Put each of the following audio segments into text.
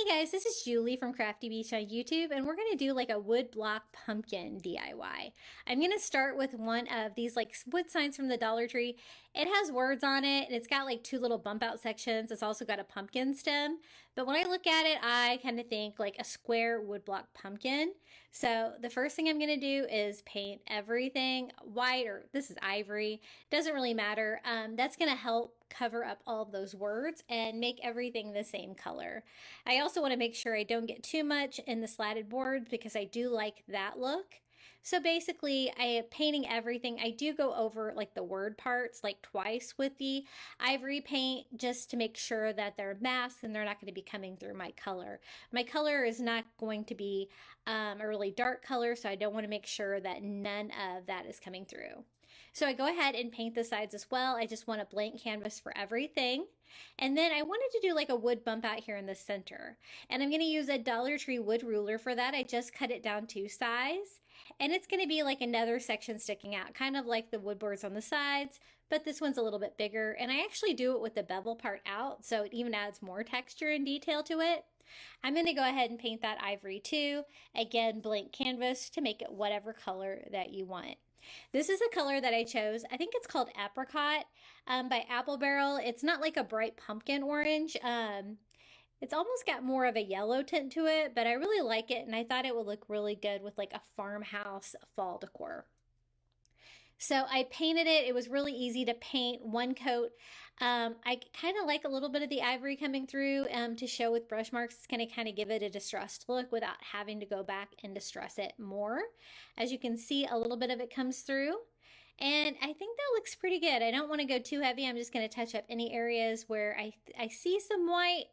Hey guys, this is Julie from Crafty Beach on YouTube, and we're going to do like a wood block pumpkin DIY. I'm going to start with one of these like wood signs from the Dollar Tree. It has words on it, and it's got like two little bump out sections. It's also got a pumpkin stem, but when I look at it, I kind of think like a square wood block pumpkin. So the first thing I'm going to do is paint everything white, or this is ivory. Doesn't really matter. That's going to help cover up all of those words and make everything the same color. I also want to make sure I don't get too much in the slatted boards because I do like that look. So basically, I am painting everything. I do go over like the word parts like twice with the ivory paint just to make sure that they're masked and they're not going to be coming through my color. My color is not going to be a really dark color, so I don't want to make sure that none of that is coming through. So I go ahead and paint the sides as well. I just want a blank canvas for everything. And then I wanted to do like a wood bump out here in the center. And I'm going to use a Dollar Tree wood ruler for that. I just cut it down to size. And it's going to be like another section sticking out, kind of like the wood boards on the sides, but this one's a little bit bigger. And I actually do it with the bevel part out, so it even adds more texture and detail to it. I'm going to go ahead and paint that ivory too. Again, blank canvas to make it whatever color that you want. This is a color that I chose. I think it's called Apricot by Apple Barrel. It's not like a bright pumpkin orange. It's almost got more of a yellow tint to it, but I really like it, and I thought it would look really good with like a farmhouse fall decor. So I painted it. It was really easy to paint one coat. I kind of like a little bit of the ivory coming through to show with brush marks. It's going to kind of give it a distressed look without having to go back and distress it more. As you can see, a little bit of it comes through. And I think that looks pretty good. I don't want to go too heavy. I'm just going to touch up any areas where I see some white,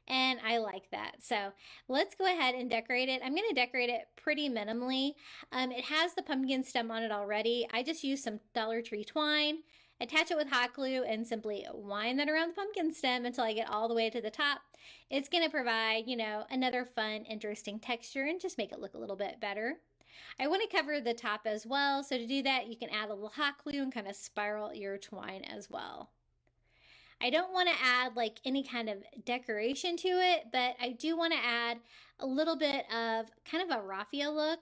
and I like that. So let's go ahead and decorate it. I'm going to decorate it pretty minimally. It has the pumpkin stem on it already. I just used some Dollar Tree twine, attach it with hot glue, and simply wind that around the pumpkin stem until I get all the way to the top. It's going to provide, you know, another fun, interesting texture and just make it look a little bit better. I want to cover the top as well. So to do that, you can add a little hot glue and kind of spiral your twine as well. I don't want to add like any kind of decoration to it, but I do want to add a little bit of kind of a raffia look.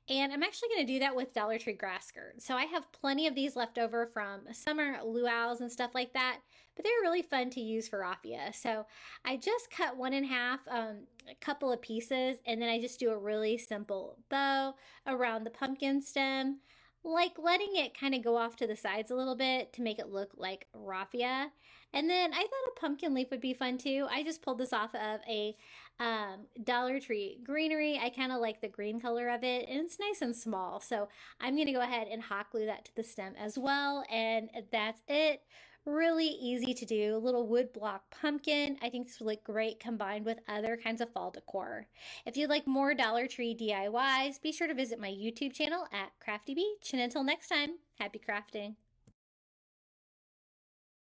And I'm actually going to do that with Dollar Tree grass skirts. So I have plenty of these left over from summer luau's and stuff like that, but they're really fun to use for raffia. So I just cut one in half, a couple of pieces, and then I just do a really simple bow around the pumpkin stem, like letting it kind of go off to the sides a little bit to make it look like raffia. And then I thought a pumpkin leaf would be fun too. I just pulled this off of a Dollar Tree greenery. I kind of like the green color of it, and it's nice and small. So I'm going to go ahead and hot glue that to the stem as well. And that's it. Really easy to do. A little wood block pumpkin. I think this would look great combined with other kinds of fall decor. If you'd like more Dollar Tree DIYs, be sure to visit my YouTube channel at Crafty Beach. And until next time, happy crafting.